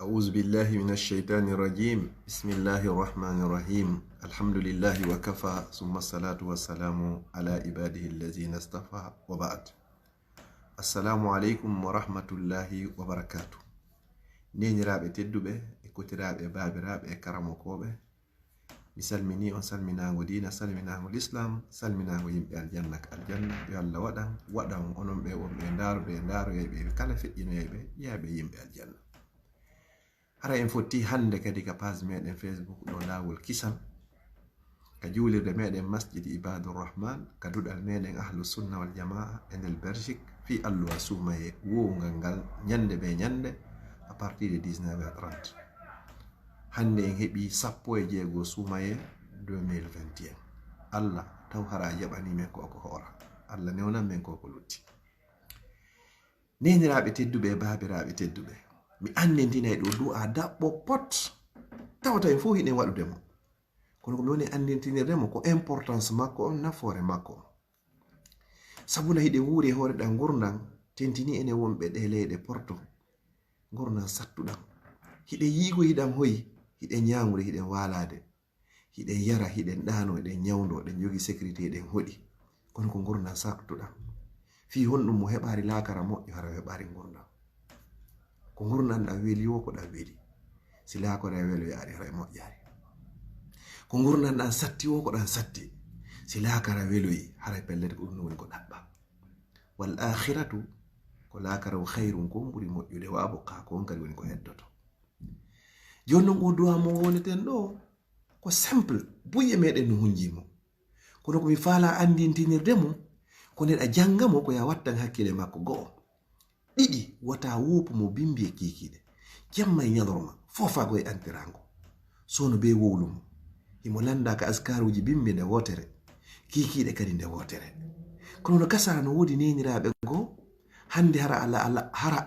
أعوذ بالله من الشيطان الرجيم بسم الله الرحمن الرحيم الحمد لله وكفى ثم الصلاة والسلام على عباده الذين اصطفى وبعد السلام عليكم ورحمة الله وبركاته نينيرابي تدوبي إكوتيرابي بابيرابي كراموكوبي misalmini on salminago dina salminago l'islam salminago yimɓe aljanna yo Allah waɗan onon ɓe wonɓe ndaro yeɓe kala feƴƴinoyeɓe yaɓe yimɓe aljanna. Hara en fotti hande kadi ka page meɗen Facebook ɗo lawol kisam ka julirde meɗen masjidi ibadur rahman ka duɗal meɗen ahlu sunna wal jamaa e nder Belgique fi alluwa sumaye wowgal ngal ñande be ñande à partir de 19h30. hande en heɓi 16 sumaye 2021. Allah taw hara jaɓani men ko hora. Allah newnan men ko lutti. Neniraɓe tedduɓe e babiraɓe tedduɓe, mi andintinay ɗo du'a daɓɓo pot tawata en fof hiɗen waɗudemo. Kono komi woni andintinirremo ko importance makko on, nafoore makko. Sabuna hiɗen wuuri e hoore ɗan gurdan tentini ene wonɓe ɗe leyɗe porto gurdan sattuɗam. Hiɗen yiigo hiɗam hoyi, hiɗen ñamude, hiɗen walade, hiɗen yara, hiɗen ɗano, eɗen ñawdo, eɗen jogi sécurité, eɗen hoɗi. Kono ko gurdan sattuɗam. Fi honɗum mo heɓari laakara moƴƴo hara heɓari gurdan. Ko gurdan ɗam weli wo ko ɗam weli. Si laakora welo yaari hara moƴƴari. Ko gurdan ɗam satti wo ko ɗam satti. Si laakara weloyi hara pellete ko ɗum woni ko ɗaɓɓa. Wal akhiratu ko laakara o khairun ko ɓuri moƴƴude wa abqa ko on kadi woni ko heddoto. Joni non o du'a mo woneten ɗo ko simple buye meɗen no hunjimo. Kono ko mi faala andintinirde mo ko nden a janga mo ko ya wattan hakkile makko go'o. Ɗiɗi wata wopu mo bimbi e kikiɗe. Jamma e ñalorma fofa go e antirango. Sono be wowlumo. Himo landa ka askaruji bimbi nde wotere. Kikiɗe kadi nde wotere. Kono no kasara no wodi neniraɓe go hande hara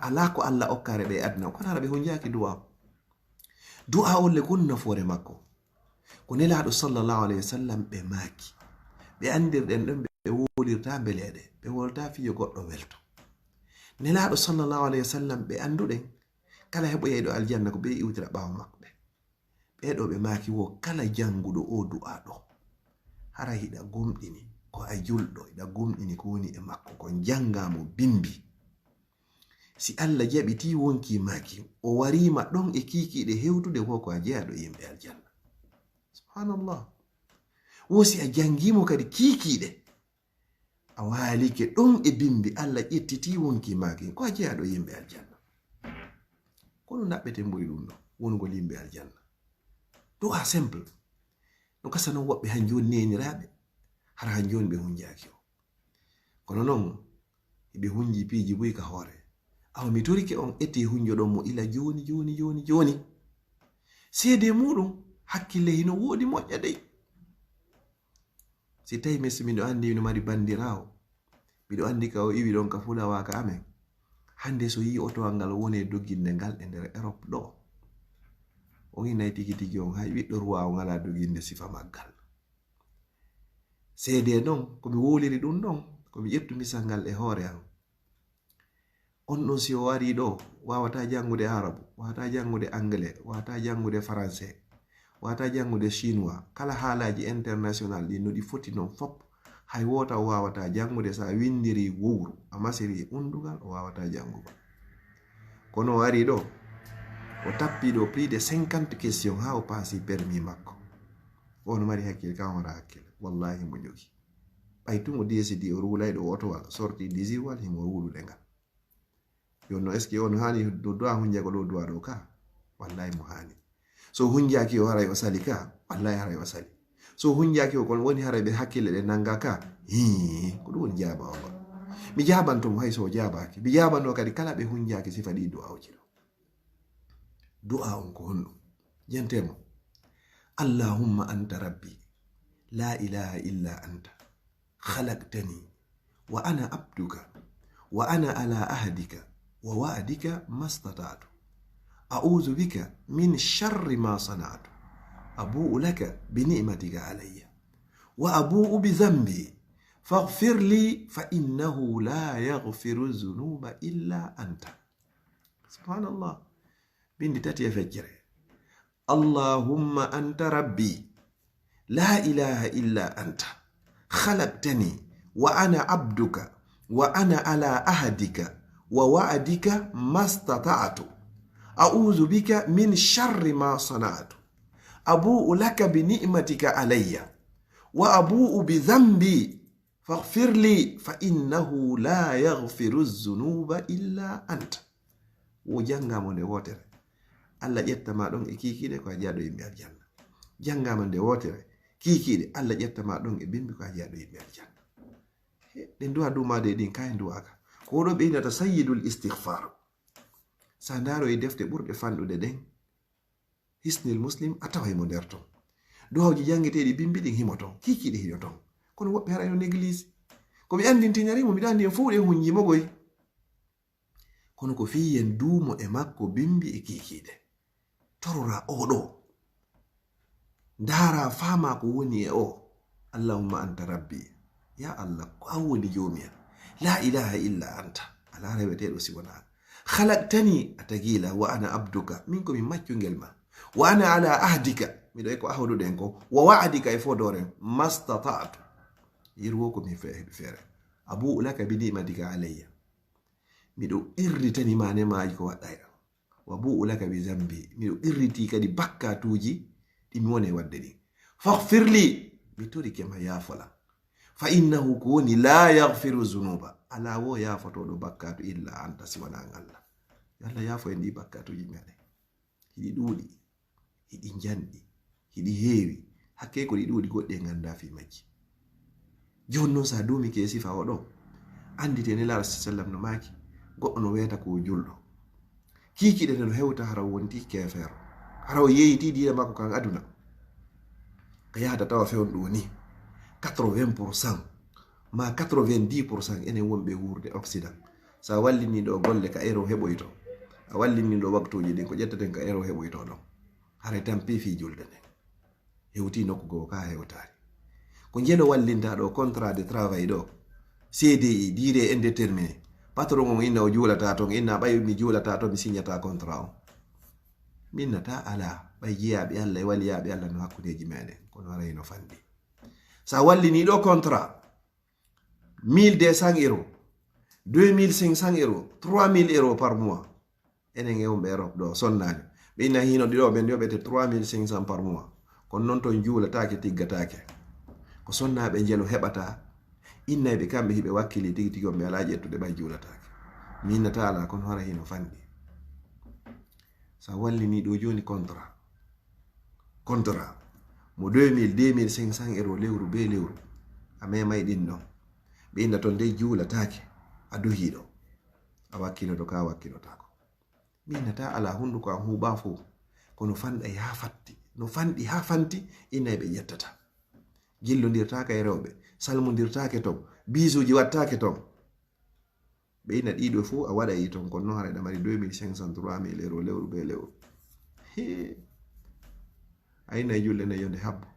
ala ko Allah okkare ɓe adna kono hara ɓe hunjaki du'a. Du'a olle gon nafoore makko. Ko nelaɗo sallallahu alayhi wa sallam ɓe maaki. Ɓe andirɗen ɗon ɓe wolirta beleɗe. Ɓe wolta fiyo goɗɗo welto. Nelaɗo sallallahu alayhi wa sallam ɓe anduɗen kala heɓoyeyɗo aljanna ko ɓe iwtira ɓawo maɓɓe. Ɓeɗo ɓe maaki wo kala janguɗo o du'a ɗo hara hiɗa gomɗini ko a julɗo, hiɗa gomɗini ko woni e makko kon jangamo bimbi. Si Allah jaɓiti wonki maki o warima ɗon e kikiɗe hewtude ko a jeyaɗo yimɓe aljanna. Subhanallah. Wosi a jangimo kadi kikiɗe a walike ɗon e bimbi Allah ƴettiti wonki maki ko a jeyaɗo yimɓe aljanna. Kono naɓɓete mburi ɗum ɗo wongol yimɓe aljanna. Du'a simple. No kasa non woɓɓe han joni neniraɓe hara han joni ɓe hunjaki o. Kono non ɓe hunji piiji boyi ka hoore. Awa mi torike on eti hunjoɗon mo ila joni. Seede muɗum hakkille hino woodi moƴƴa dey. Si tawi miɗo andi no mari bandirawo, miɗo andi ka o iwi ɗon ka fulawa ka amen. Hande so yi otowal ngal woni dogginde ngal e nder Europe ɗo. O hinay tigi on hay ɓiɗɗo ruwa o ngala dogginde sifa maggal. Seede non komi woliri ɗum ɗon komi ƴettu misal ngal e hoore am. On ɗon si o wari ɗo wawata jangude arabu, wawata jangude anglais, wawata jangude français, wawata jangude chinois. Kala haalaji international ɗi no ɗi foti non fop hay wota o wawata jangude. Sa windiri wowru a masiri undugal o wawata jangugo. Kono o wari ɗo o tappi ɗo plus de 50 questions ha o paasi permis makko. On mari hakkille kam wara hakkille wallahi mo jogi. Ɓaytumo desidi o ruulayɗo otowal sorti disirwal himo ruulude ngal. Yonno est ce que on hani do du'a hunjago ɗo du'a ɗo ka wallahi mo hani. So hunjaki o haray o sali ka wallahi haray o sali. So hunjaki o kon woni haray ɓe hakkille ɗe nanga ka ko ɗum woni jaaba o ɗo. Mi jabantomo hay so o jabaki. Mi jabano kadi kala ɓe hunjaki sifa ɗi du'a uji ɗo. Du'a on ko honɗum jentemo Allahumma anta rabbi la ilaha illa anta khalaqtani wa ana abduka wa ana ala ahadika wa wa'adika mastata'tu a'udhu bika min sharri ma sana'tu abu'u laka bi ni'matika alayya wa abu'u bi dhanbi faghfir li fa innahu la yaghfiru dhunuba illa anta. Subhanallah. bindi tati e feccere allahumma anta rabbi la ilaha illa anta khalaqtani wa ana abduka wa ana ala ahadika wa wa'adika mastata'tu a'udhu bika min sharri ma sana'tu abu'u laka bi ni'matika alayya wa abu'u bi dhanbi faghfir li fa innahu la yaghfiru dhunuba illa anta. Wo jangamo nde wotere Allah ƴettama ɗon e kikiɗe ko a jeyaɗo yimɓe aljanna. Jangama nde wotere kikiɗe Allah ƴettama ɗon e bimbi ko a jeyaɗo yimɓe aljanna. ɗen duwa dumade ɗin kaye duwaka ko ɗo ɓeynata sayyidul istighfar. sa ndaro e defte ɓurɗe fanɗude ɗen hisnil muslim a taway mo nder ton. duwawji jangeteɗi bimbi ɗin himo ton kikiɗe hiɗo ton. kono woɓɓe harayno néglige ko mi andintinarimo miɗa andi en fuu ɗen hunjimogoy kono ko fiyen duumo e makko bimbi e kikiɗe. torora oɗo ndara fama ko woni e o. allahumma anta rabbi, ya allah ko an woni jomiya, la ilaha illa anta ala reweteɗo si wona khalaqtani atagila wa ana abduka min ko mi maccungel ma wa ana ala ahdika miɗo e ko ahduɗen ko wa wa'adika e fodoren mastata'tu yirwo ko mi feere abu laka bi ni'matika alayya miɗo irritani mane maji ko waɗɗa wa bu'u laka bi zambi miɗo irriti kadi bakkatuji ɗi mi woni wadde ɗi faghfirli mi tori kema yafola fa innahu ko woni la yaghfiru zunuba ala wo yafotoɗo bakkatu illa anta siwana Allah. Allah yafo en ɗi bakkatuji meɗen hiɗi ɗuuɗi hiɗi janɗi hiɗi heewi hakke ko ɗi ɗuuɗi goɗɗi ganda fi majji. joni noon sa dumi ke sifa oɗo andite nelaɗo sallam no maki goɗɗo no weta ko julɗo kikiɗe no hewta hara wonti kefeero hara o yeyiti diina makko kan aduna ka yahata tawa fewn ɗo ni 80% ma 90% enen wonɓe wurde occident. sa wallini ɗo golle ka ero heɓoyto a wallini ɗo waktuji ɗin ko ƴettaten ka ero heɓoyto ɗon haray tampi fi julde nden hewti nokku goo ka hewtari ko jelo wallinta ɗo contrat de travail ɗo CDI durée indéterminée patron on inna o juulata ton inna ɓay mi juulata to mi signata contrat o minnata ala ɓay jiyaɓe Allah e waliyaɓe Allah no hakkudeji meɗen kono waray no fandi. sa wallini ɗo contrat 1200 euros 2500 euros 3000 euros par mois enen e wonɓe Europe ɗo sonnani ɓe inna hino ɗiɗo ɓen ɗo ɓete 3500 par mois kono noon ton juulatake tiggatake ko sonnaɓe jelo heɓata innayɓe kamɓe hiɓe wakkili tigi tigi on ɓe ala ƴettude ɓay juulatake minnata ala kono hara hino fandi. sa wallini ɗo joni contrat mo 2500 euros lewru be lewru a memay ɗin ɗon ɓe inna ton nde juulatake a duhiɗo a wakkiloto ka wakkilotako minnata ala hunduko am huɓa fo kono fanɗay ha fatti no fanɗi ha fanti innayɓe ƴettata gillodirtaka e rewɓe salmodirtake ton bisuji wattake ton ɓe ina ɗiɗo fuu a waɗa yi ton kono noon haɗa mari 2500 3000 euros lewru be lewru a yinayi julɗe ne yonde habbo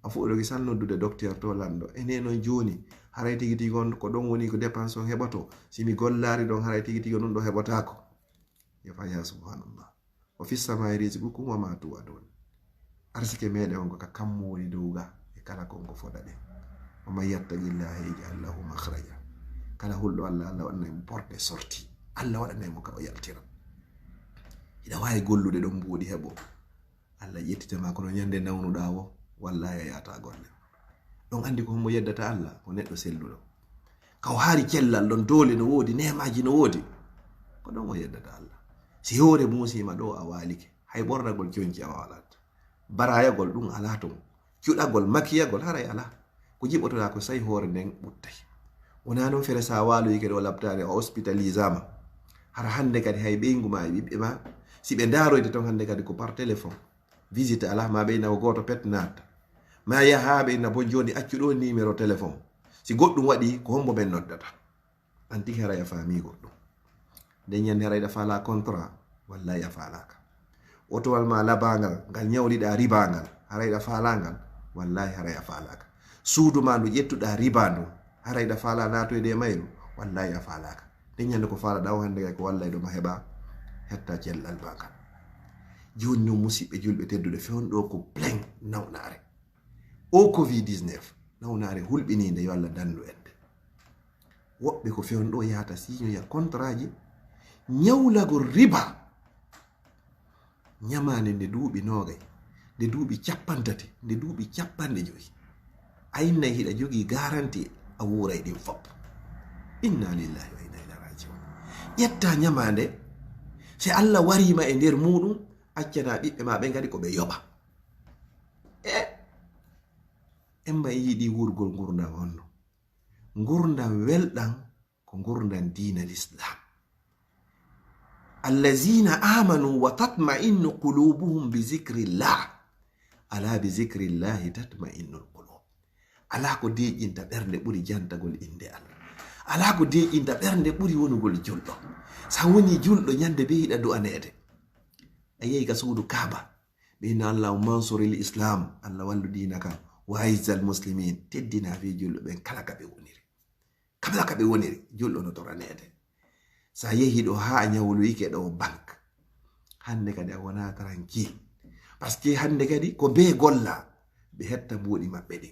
a fuɗɗoki sal noddude docteur to lanɗo ene noon joni haray tigi tigi on ko ɗon woni ko dépense on heɓoto simi gollari ɗon haray tigi tigi ɗum ɗo heɓotako yefa ya subhanallah o fissama e rizqukum wa ma tu'adun arsike meɗen on ko ka kammo woni dowga e kala konko foɗaɗe o man yattaqillaha yaj'al lahu makhraja kala hulɗo Allah Allah waɗanaymo porte sorti Allah waɗanaymo ka o yaltira ina wawi gollude ɗon mbuuɗi heɓo Allah ƴettitama kono ñande nawnuɗa wo wallahi a yata golle ɗon andi ko hommo yeddata Allah ko neɗɗo selluɗo kaw haari cellal ɗon dole no woodi nemaji no woodi ko ɗon o yeddata Allah si hoore musima ɗo a walike hay ɓornagol conci a walat barayagol ɗum ala ton cuɗagol makiyagol haray ala ko jiɓotoɗa ko sayi hoore nden ɓuttay wona noon fere sa waloyi kadi o labtare o hospitalisama hara hande kadi hay ɓeygu ma e ɓiɓɓe ma si ɓe daroyde ton hande kadi ko par téléphone visite ala ma ɓeyna ko goto pet natta ma yaha ɓeyna bo joni accuɗo numéro téléphone si goɗɗum waɗi ko hombo ɓen noddata an tigi haray a faami goɗɗum nden ñande haray ɗa fala contrat wallahi a falaka otowal ma labangal ngal ñawliɗa ribangal haray ɗa falangal wallahi haray a falaka suudu ma ndu ƴettuɗa riba ndu haray ɗa fala natoyde mayru wallahi a falaka nden ñande ko falaɗa o hande kay ko wallahi ɗoma heɓa hetta cellal bangal joni no musidɓe julɓe tedduɗe fewnɗo ko plein nawnare o covid-19 nawnare hulɓininde yo Allah dandu en woɓɓe ko fewnɗo yahata signoya contrat ji ñawlago riba ñamande nde duuɓi nogay nde duuɓi 50 nde duuɓi 50 ayinnayi hiɗa jogii garanti a wuuray ɗin fopp. Inna lillahi wa inna ilaihi raji'un. ƴetta ñamande si Allah warima e nder muɗum accana ɓiɓɓe ma ɓe ngadi ko ɓe yoɓa en ma yiɗi wurgol gurdam honno gurdam welɗam ko gurdam dina l'islam. allazina amanu wa tatma'innu qulubuhum bi zikrillah ala bi zikrillahi tatma'innul qulub. ala ko deƴƴinta ɓernde ɓuri jantagol inde Allah, ala ko deƴƴinta ɓernde ɓuri wonugol julɗo. sa woni julɗo ñande be yiɗa du'anede a yehi ka suudu kaaba ɓeyna Allah mansuril islam, Allah wallu dina kam wa aizzal muslimin, teddina fi julɗo ɓen kala ka ɓe woniri julɗo no toranede. sa yehi ɗo ha a ñawloyike ɗo bank hande kadi a wona tranquille par ce que hande kadi ko be golla ɓe hetta mbuɗi maɓɓe ɗi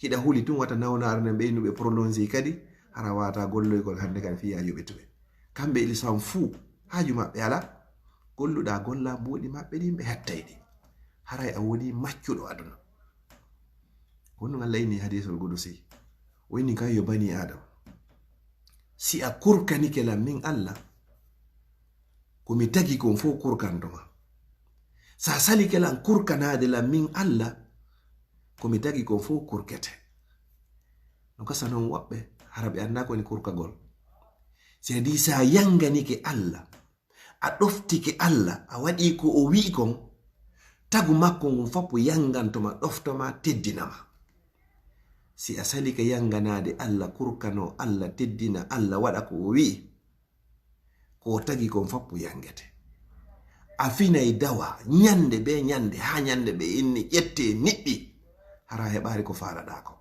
hiɗa huli tun wata nawnare ne ɓeynuɓe prolongé kadi hara wata golloygol hande kadi fiya yoɓetuɓe kamɓe ilisam fuu haaju maɓɓe ala golluɗa golla mbuɗi maɓɓe ɗin ɓe hettay ɗi haray a woni maccuɗo aduna. wonno Allah inni hadithul qudusi o inni kan yo bani adam si a kurkanike lam min Allah komi tagi kon fo kurkantoma, sa salike lan kurkanade lam min Allah komi tagi kon fo kurkete. no kasa non woɓɓe haraɓe anda koni kurkagol. sedi sa yanganike Allah a ɗoftike Allah a waɗi ko o wi'i kon tagu makko ngon foppo yangantoma ɗoftoma teddinama. si a salike yanganade Allah kurkano Allah teddina Allah waɗa ko o wi'i ko tagi kon foppo yangete. a finay dawa ñande be ñande ha ñande ɓe inni ƴette niɗɗi hara heɓari ko falaɗa ko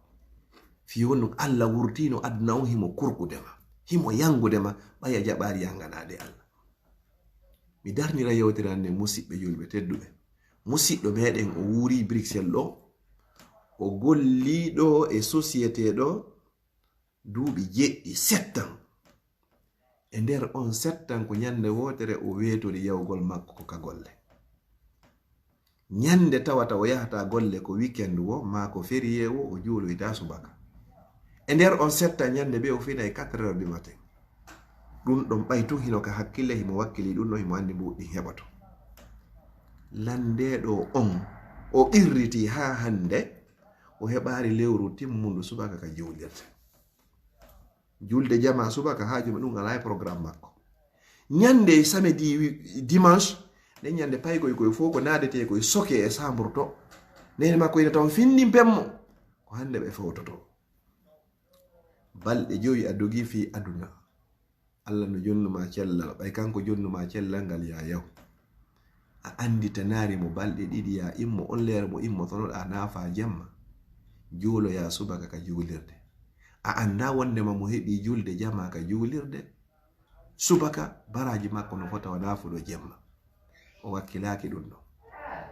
fi wonno Allah wurtino aduna on himo kurkudema himo yangudema ɓaya jaɓari yanganade Allah. mi darnira yewtere hande musidɓe julɓe tedduɓe. musidɗo meɗen o wuri Bruxelles ɗo o golliɗo e société ɗo duuɓi 7 e nder on 7 ko ñande wotere o weetori yawgol makko ko ka golle. ñande tawata o yahata golle ko weekend wo ma ko férié wo o juuloyta subaka e nder on 7 ñande be o finay 4h du matin. ɗum ɗon ɓaytu hino ka hakkille himo wakkili ɗum no himo andi mbuɗɗi heɓato. landeɗo on o irriti ha hande o heɓari lewru timmundu subaka ka julirde. julde jama subaka hajum ɗum ala e programme makko. ñande samedi dimanche nden ñande paygoy koye fof ko nadete koye soke e sambre to nene makko ina taw finni pemmo ko hande ɓe fewtoto. balɗe 5 a dogi fi aduna Allah no jonnuma cellal ɓay kanko jonnuma cellal ngal ya yaw a andi tanari mo balɗe 2 ya immo on leere mo immotonoɗa nafa jamma juulo ya subaka ka juulirde. a anda wondema mo heɓi julde jama ka juulirde subaka baraji makko no fota wana fuɗo jemma o wakkilaki ɗum ɗo.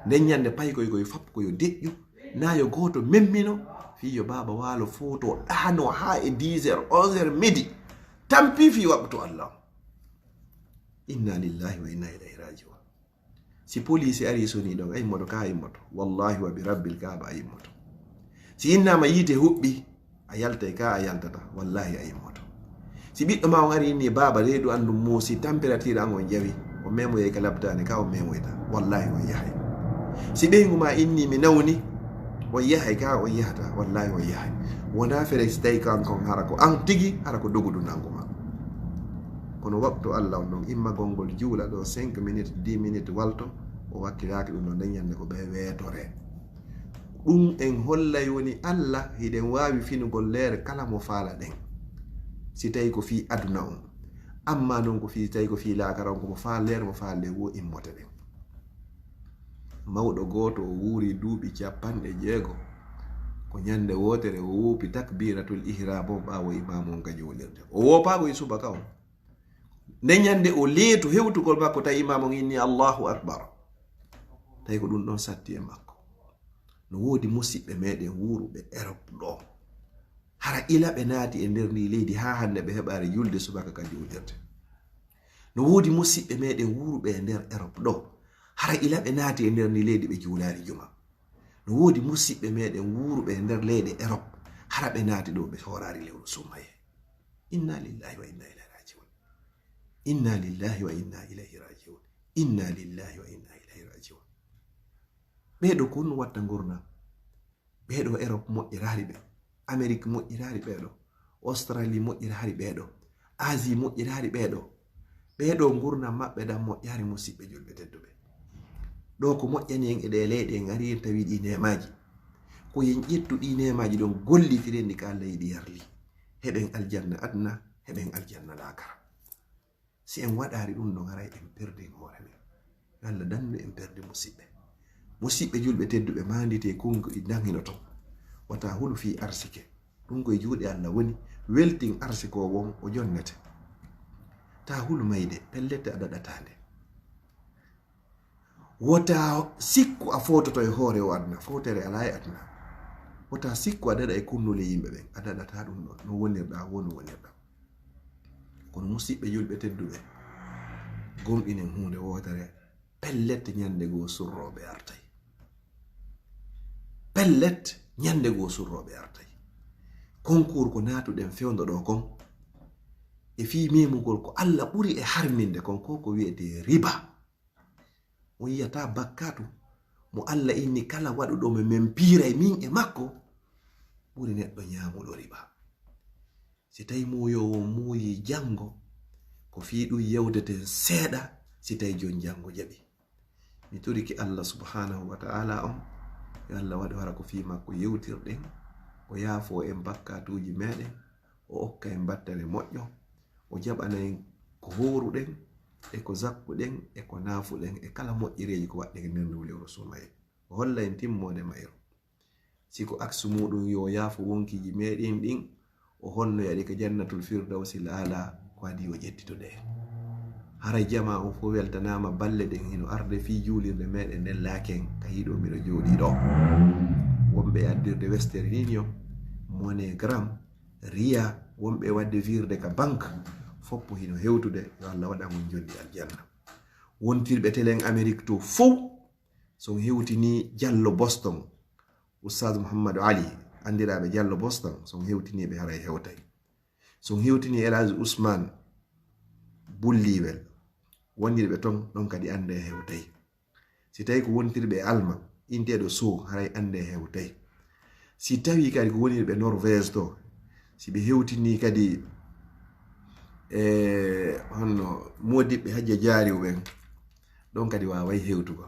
nden ñande paykoy koye fap koyo deƴƴu nayo goto memmino fiyo baba walo foto ɗano ha e 10h 11h midi tampi fi waɓto Allah. inna lillahi wa inna ilayhi raji'un. si police ari soni ɗon a yimmoto ka yimmoto wallahi wa bi rabbil kaaba a yimmoto. si innama yiite huɓɓi a yaltay ka a yaltata wallahi a yimmoto. si ɓiɗɗo ma on ari inni baba reedu andu muusi température an on jawi o memoye ka labtane ka o memoyta wallahi on yahay. si ɓeygu ma inni mi nawni on yahay ka on yahata wallahi on yahay. wona fere si tawi kankon hara ko an tigi hara ko dogudu nango ma. kono waɓto Allah on ɗon imma gongol juula ɗo 5 minutes 10 minutes walto o wakkilaki ɗum ɗo dañande ko ɓe weetore. ɗum en hollay woni Allah hiɗen wawi finugol leere kala mo faala ɗen si tawi ko fi aduna on. amma noon ko fi tawi ko fi laakara on komo faal leere mo faalle wo immote ɗen. mawɗo goto o wuuri duuɓi 60 ko ñande wotere o wuupi takbiratul ihram o ɓawo imamu on ka juulirde o wopago e subaka on. nden ñande o leetu hewtugol makko tawi imamu inni Allahu akbar tawi ko ɗum ɗon satti e makko. No woodi musidɓe meɗen wuruɓe Europe ɗo hara ila ɓe naati e nder ndi leydi ha hande ɓe heɓari julde subaka ka julirde. No woodi musidɓe meɗen wuruɓe e nder Europe ɗo hara ila ɓe naati e nder ndi leydi ɓe julari juma. No woodi musidɓe meɗen wuruɓe e nder leydi Europe hara ɓe naati ɗo ɓe horari lewru sumaye. Inna lillahi wa inna ilayhi raji'un. Inna lillahi wa inna ilayhi raji'un. Inna lillahi wa inna ilayhi raji'un. Ɓeɗo ko ɗum watta gurdam. Ɓeɗo Europe moƴƴirari ɓe, Amerique moƴƴirari ɓeɗo, Australie moƴƴirari ɓeɗo, Asie moƴƴirari ɓeɗo. Ɓeɗo gurdam maɓɓe ɗam moƴƴari musidɓe julɓe tedduɓe. Ɗo ko moƴƴani en e ɗe leyɗe en ari en tawi ɗi nemaji. Ko yen ƴettu ɗi nemaji ɗon gollitirendi ka Allah yiɗi yarli. Heɓen aljanna adna, heɓen aljanna lakara. Si en waɗari ɗum ɗon haray en perdi hoore men. Allah dandu en perdi musidɓe. Musidɓe julɓe tedduɓe mandite kongo e danginoto. Wata hulu fi arsike. Ɗum koye juuɗe Allah woni, weltin arsiko won o jonnete. Ta hulu mayde pellete a daɗatande. Wota sikku a fototo e hoore o adna, fotere ala e adna. Wota sikku a daɗa e kunnule yimɓe ɓen, a daɗata ɗum ɗon, no wonirɗa wonu wonirɗa. Kono musidɓe julɓe tedduɓe, gomɗinen hunde wotere, pellet ñande goo surroɓe artay. Pellet ñande goo surroɓe artay. Konkour ko natuɗen fewndo ɗo kon, e fi memugol ko Allah ɓuri e harminde kon ko wiyete riba. O yiyata bakkatu mo Allah inni kala waɗuɗo men piiray min e makko ɓuri neɗɗo ñamuɗo riba. Si tawi muyowo muuyi jango ko fi ɗum yewdeten seeɗa si tawi jon jango jaɓi. Mi turiki Allah subhanahu wa ta'ala on yo Allah waɗi wara ko fi makko yewtirɗen, o yaafo en bakkatuji meɗen, o okka en battane moƴƴo, o jaɓana en ko horuɗen e ko zakkuɗen e ko naafuɗen e kala moƴƴireji ko waɗɗen nder ndu lewru sumaye. O holla en timmode mayro. Siko aksu muɗum yo yaafo wonkiji meɗen ɗin, o honno yaɗi ko jannatul firdausi ala ko adi o ƴettitude. Haray jama on fo weltanama balle ɗen hino arde fi julirde meɗen nden laaken ka hiɗo miɗo jooɗi ɗo. Wonɓe addirde Western Union, MoneyGram, Ria, wonɓe wadde virde ka banque, foppo hino hewtude yo Allah waɗa mon jolli aljanna. Wontirɓe telen Amérique to fof son hewtini Diallo Boston, Oustaz Mouhamadou Ali andiraɓe Diallo Boston son hewtiniɓe haray hewtay. Son hewtini Elhaji Ousmane Bulliwel, wondirɓe ton ɗon kadi ande hewtay. Si tawi ko wontirɓe Alma inteɗo Sow haray ande hewtay. Si tawi kadi ko wonirɓe Norvège to, si ɓe hewtini kadi honno modiɓɓe hajja jaariwɓen ɗon kadi waway hewtugo.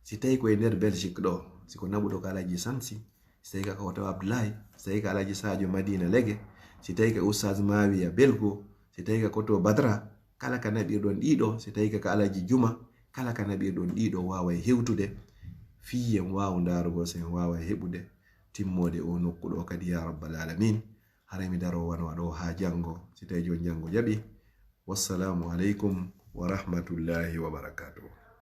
Si tawi koye nder Belgique ɗo, siko naɓuɗo ko Alaji Sansi, si tawi ka Koto Abdoulaye, si tawi ka Alaji Sadio Madina Lege, si tawi ka Oustaz Mawiya Belgo, si tawi ka Koto Badra, kala ka naɓirɗon ɗiɗo, si tawi ka Alaji Juma, kala ka naɓirɗon ɗiɗo waway hewtude fiyen wawu ndarugo sen waway heɓude timmode o nokkuɗo kadi ya rabbal alamin. Haray mi daro wan waɗo ha jango si tawi jon jango jaɓi. Wassalamu alaikum wa rahmatullahi wa barakatuh.